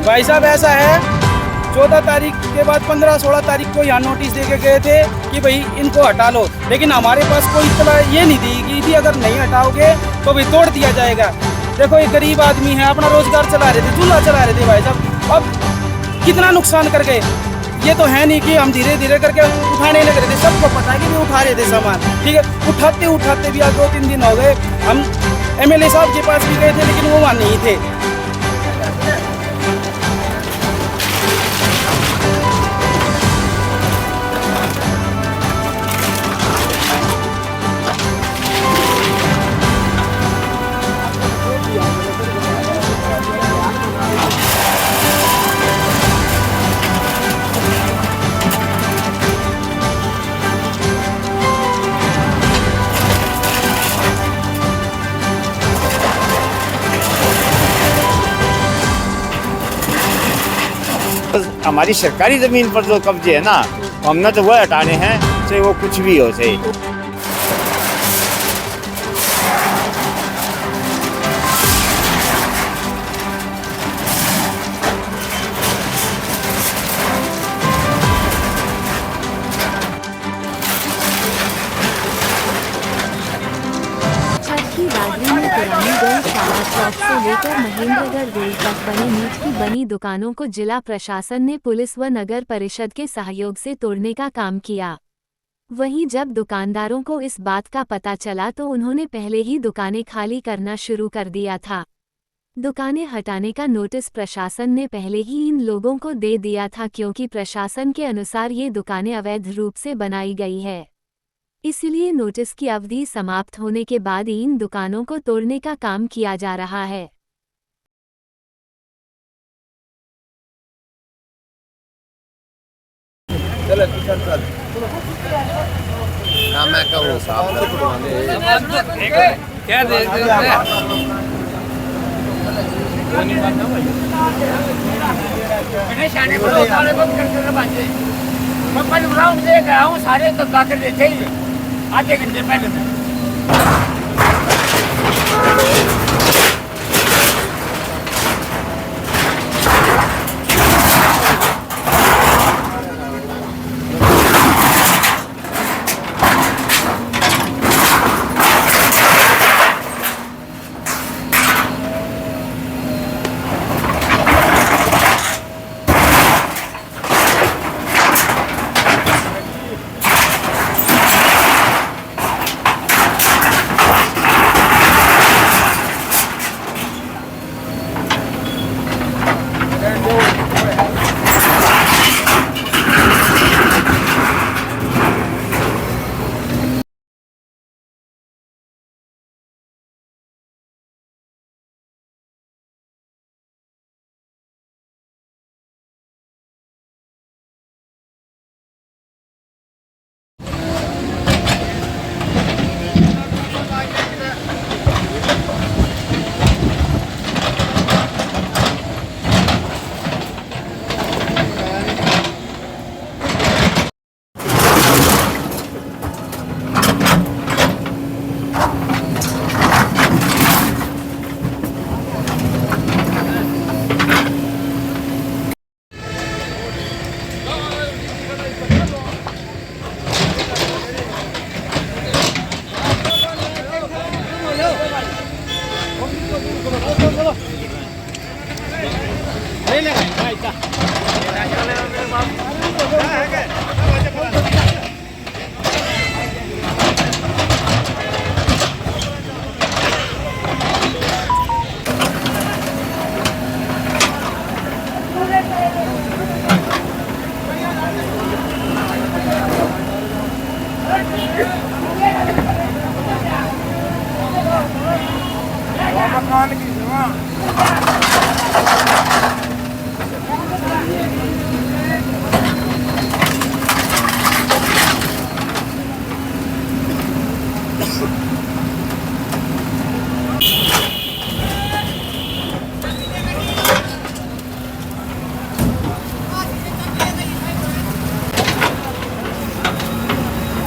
भाई साहब ऐसा है, 14 तारीख के बाद 15-16 तारीख को यहाँ नोटिस दे के गए थे कि भाई इनको हटा लो, लेकिन हमारे पास कोई इतना ये नहीं दी कि थी अगर नहीं हटाओगे तो भी तोड़ दिया जाएगा। देखो ये गरीब आदमी है, अपना रोजगार चला रहे थे, चूल्हा चला रहे थे भाई साहब, अब कितना नुकसान कर गए। ये तो है नहीं कि हम धीरे धीरे करके उठाने लग रहे थे, सबको पता है कि भी उठा रहे थे सामान, ठीक है। उठाते उठाते भी आज 2-3 दिन हो गए। हम MLA साहब के पास भी गए थे, लेकिन वो वहाँ नहीं थे। हमारी सरकारी ज़मीन पर जो कब्जे है ना, हमने तो वह हटाने हैं, चाहे वो कुछ भी हो चाहे। चौक से लेकर महेंद्रगढ़ रोड तक बनी मीट की बनी दुकानों को जिला प्रशासन ने पुलिस व नगर परिषद के सहयोग से तोड़ने का काम किया। वहीं जब दुकानदारों को इस बात का पता चला तो उन्होंने पहले ही दुकानें खाली करना शुरू कर दिया था। दुकानें हटाने का नोटिस प्रशासन ने पहले ही इन लोगों को दे दिया था, क्योंकि प्रशासन के अनुसार ये दुकानें अवैध रूप से बनाई गई है। इसलिए नोटिस की अवधि समाप्त होने के बाद इन दुकानों को तोड़ने का काम किया जा रहा है। मैं कहूँ क्या सारे तो काकर देते ही आधे घंटे पहले में।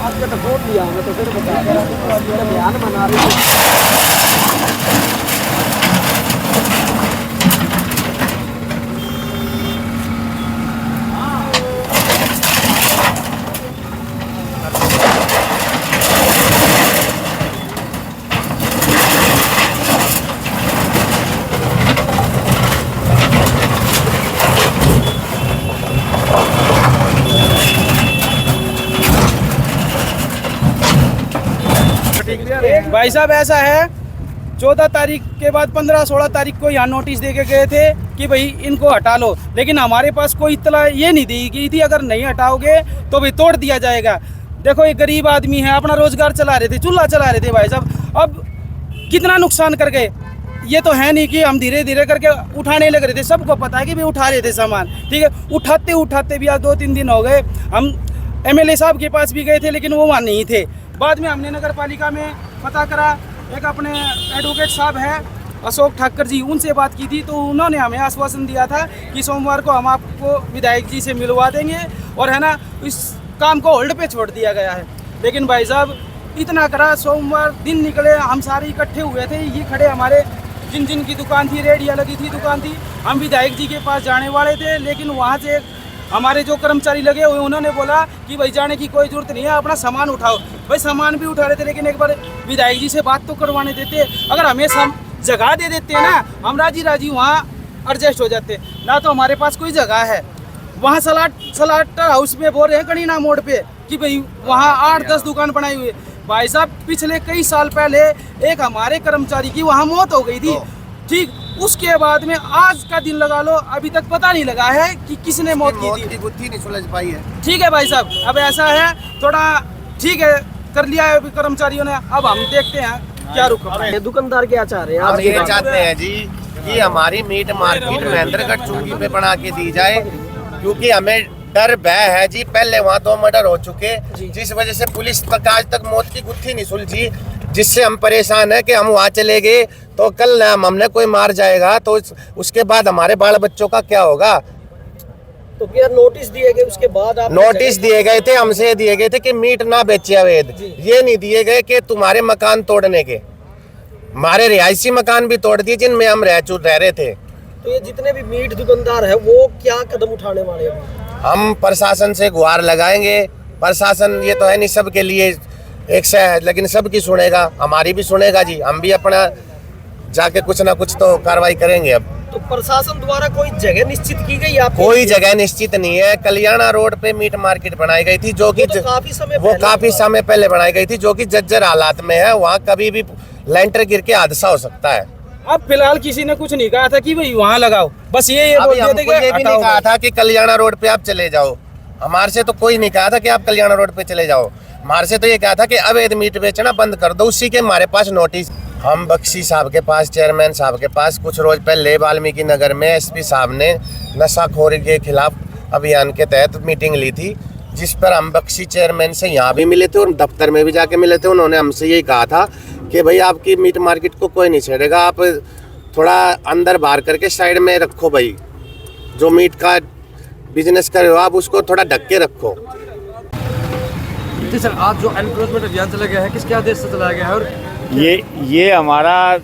आपके तो वोट लिया हमें तो फिर बता बयान बना रहे थे। भाई साहब ऐसा है, 14 तारीख के बाद 15-16 तारीख को यहाँ नोटिस दे के गए थे कि भाई इनको हटा लो, लेकिन हमारे पास कोई इत्तला ये नहीं दी गई थी अगर नहीं हटाओगे तो भाई तोड़ दिया जाएगा। देखो एक गरीब आदमी है, अपना रोजगार चला रहे थे, चूल्हा चला रहे थे भाई साहब, अब कितना नुकसान कर गए। ये तो है नहीं कि हम धीरे धीरे करके उठाने लग रहे थे, सबको पता है कि भाई उठा रहे थे सामान, ठीक है। उठाते उठाते भी आज 2-3 दिन हो गए। हम एमएलए साहब के पास भी गए थे लेकिन वो वहाँ नहीं थे। बाद में हमने नगर पालिका में पता करा, एक अपने एडवोकेट साहब है अशोक ठाकर जी, उनसे बात की थी तो उन्होंने हमें आश्वासन दिया था कि सोमवार को हम आपको विधायक जी से मिलवा देंगे और है ना इस काम को होल्ड पे छोड़ दिया गया है। लेकिन भाई साहब इतना करा, सोमवार दिन निकले, हम सारे इकट्ठे हुए थे, ये खड़े हमारे जिन जिन की दुकान थी, रेडिया लगी थी दुकान थी, हम विधायक जी के पास जाने वाले थे, लेकिन वहाँ से हमारे जो कर्मचारी लगे हुए उन्होंने बोला कि भाई जाने की कोई ज़रूरत नहीं है, अपना सामान उठाओ। भाई सामान भी उठा रहे थे, लेकिन एक बार विधायक जी से बात तो करवाने देते, अगर हमें जगह दे देते ना, हम राजी वहाँ एडजस्ट हो जाते। ना तो हमारे पास कोई जगह है, वहाँ सलाट हाउस में बोल रहे हैं कनीना मोड़ पे कि भाई वहाँ 8-10 दुकान बनाई हुई है। भाई साहब पिछले कई साल पहले एक हमारे कर्मचारी की वहाँ मौत हो गई थी, ठीक, उसके बाद में आज का दिन लगा लो अभी तक पता नहीं लगा है कि किसने मौत की थी, गुत्थी नहीं सुलझ पाई है। ठीक है भाई साहब, अब ऐसा है थोड़ा, ठीक है कर लिया है कर्मचारियों ने, अब हम देखते हैं क्या रुख। दुकानदार क्या चाह रहे हैं? हम ये चाहते हैं जी कि हमारी मीट मार्केट महेंद्रगढ़ चौकी पे बना के दी जाए, क्योंकि हमें डर भय है जी, पहले वहाँ 2 मर्डर हो चुके, जिस वजह से पुलिस तक आज तक मौत की गुत्थी नहीं सुलझी, जिससे हम परेशान है कि हम वहाँ चले गए तो कल हमने कोई मार जाएगा तो उसके बाद हमारे बाल बच्चों का क्या होगा। तो क्या नोटिस दिए गए उसके बाद? आप नोटिस दिए गए थे, हमसे दिए गए थे कि मीट ना बेचे अवैध, ये नहीं दिए गए कि तुम्हारे मकान तोड़ने के। हमारे रिहायशी मकान भी तोड़ दिए जिनमें हम रह रहे थे। तो ये जितने भी मीट दुकानदार है वो क्या कदम उठाने वाले हैं? हम प्रशासन से गुहार लगाएंगे। प्रशासन ये तो है नहीं सबके लिए एक से है, लेकिन सबकी सुनेगा, हमारी भी सुनेगा जी। हम भी अपना जाके कुछ ना कुछ तो कार्रवाई करेंगे। अब तो प्रशासन द्वारा कोई जगह निश्चित की गई? आप कोई जगह निश्चित नहीं है। कल्याणा रोड पे मीट मार्केट बनाई गई थी, जो कि काफी समय पहले बनाई गई थी, जो कि जर्जर हालात में है। वहाँ कभी भी लेंटर गिर के हादसा हो सकता है। अब फिलहाल किसी ने कुछ नहीं कहा था कि भाई वहाँ लगाओ, बस ये बोल दिए थे कि ये भी नहीं कहा था कि कल्याणा रोड पे आप चले जाओ। हमारे से तो कोई नहीं कहा था कि आप कल्याणा रोड पे चले जाओ। हमारे से तो ये कहा था कि अवैध मीट बेचना बंद कर दो। उसी के हमारे पास नोटिस, हम बख्शी साहब के पास, चेयरमैन साहब के पास कुछ रोज पहले वाल्मीकि नगर में एसपी साहब ने नशाखोरी के खिलाफ अभियान के तहत मीटिंग ली थी, जिस पर हम बख्शी चेयरमैन से यहाँ भी मिले थे और दफ्तर में भी जाके मिले थे। उन्होंने हमसे यही कहा था कि भाई आपकी मीट मार्केट को कोई नहीं छेड़ेगा, आप थोड़ा अंदर बाहर करके साइड में रखो, भाई जो मीट का बिजनेस कर रहे हो आप उसको थोड़ा ढक के रखो। जी सर, आज जो एनक्रोचमेंट अभियान चला गया है किसके आदेश से चलाया गया है? और ये हमारा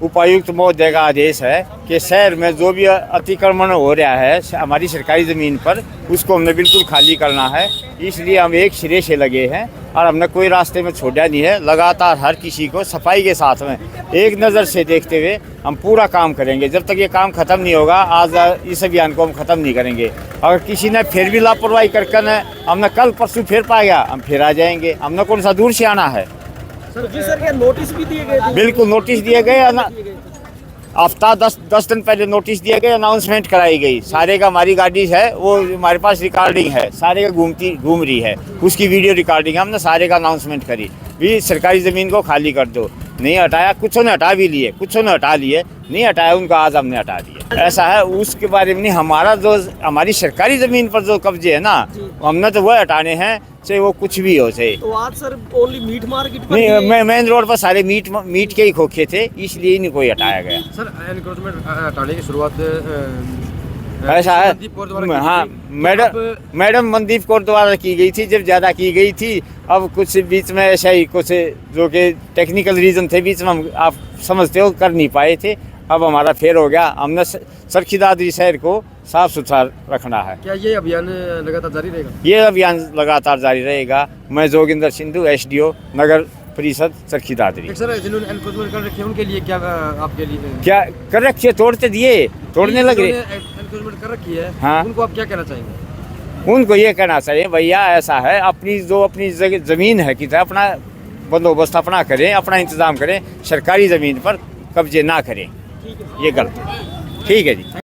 उपायुक्त महोदय का आदेश है कि शहर में जो भी अतिक्रमण हो रहा है हमारी सरकारी ज़मीन पर, उसको हमने बिल्कुल खाली करना है। इसलिए हम एक सिरे से लगे हैं और हमने कोई रास्ते में छोड़ा नहीं है। लगातार हर किसी को सफाई के साथ में एक नज़र से देखते हुए हम पूरा काम करेंगे। जब तक ये काम ख़त्म नहीं होगा, आज इस अभियान को हम ख़त्म नहीं करेंगे। अगर किसी ने फिर भी लापरवाही करके हमने कल परसों फिर पाया, हम फिर आ जाएंगे। हमने कौन सा दूर से आना है। सर जी सर, क्या नोटिस भी दिए गए? बिल्कुल नोटिस दिए गए, हफ्ता 10 दिन पहले नोटिस दिए गए, अनाउंसमेंट कराई गई। सारे का हमारी गाड़ी है, वो हमारे पास रिकॉर्डिंग है, सारे का घूम रही है, उसकी वीडियो रिकॉर्डिंग हमने सारे का अनाउंसमेंट करी भी सरकारी ज़मीन को खाली कर दो। नहीं हटाया, कुछ ने हटा भी लिए, कुछ ने हटा लिए, नहीं हटाया उनका आज हमने हटा दिया। ऐसा है, उसके बारे में नहीं। हमारा जो हमारी सरकारी ज़मीन पर जो कब्जे है ना, हमने तो वो हटाने हैं, चाहे वो कुछ भी हो। चाहे तो आज सर ओनली मीट मार्केट पर नहीं, मेन रोड पर सारे मीट के ही खोखे थे, इसलिए नहीं कोई हटाया गया। सर, एनक्रोचमेंट हटाने की शुरुआत ऐसा है, हाँ मैडम मनदीप कौर द्वारा की गई थी, जब ज़्यादा की गई थी। अब कुछ बीच में ऐसा ही कुछ जो कि टेक्निकल रीज़न थे, बीच में हम आप समझते हो कर नहीं पाए थे। अब हमारा फेर हो गया। हमने सरखी दादरी शहर को साफ सुथरा रखना है। क्या ये अभियान लगातार जारी रहेगा? ये अभियान लगातार जारी रहेगा। मैं जोगिंदर सिंधु, SDO नगर परिषद सरखी दादरी। सर, जिन्होंने एनक्रोचमेंट कर रखे हैं उनके लिए क्या आपके लिए क्या कर रखिए? तोड़ते दिए, तोड़ने लगे। एनक्रोचमेंट कर रखी है, हाँ, उनको आप क्या कहना चाहेंगे? उनको ये कहना चाहिए, भैया ऐसा है, अपनी जो अपनी ज़मीन है कि अपना बंदोबस्त अपना करें, अपना इंतज़ाम करें, सरकारी ज़मीन पर कब्जे ना करें, ये गलत है। ठीक है जी।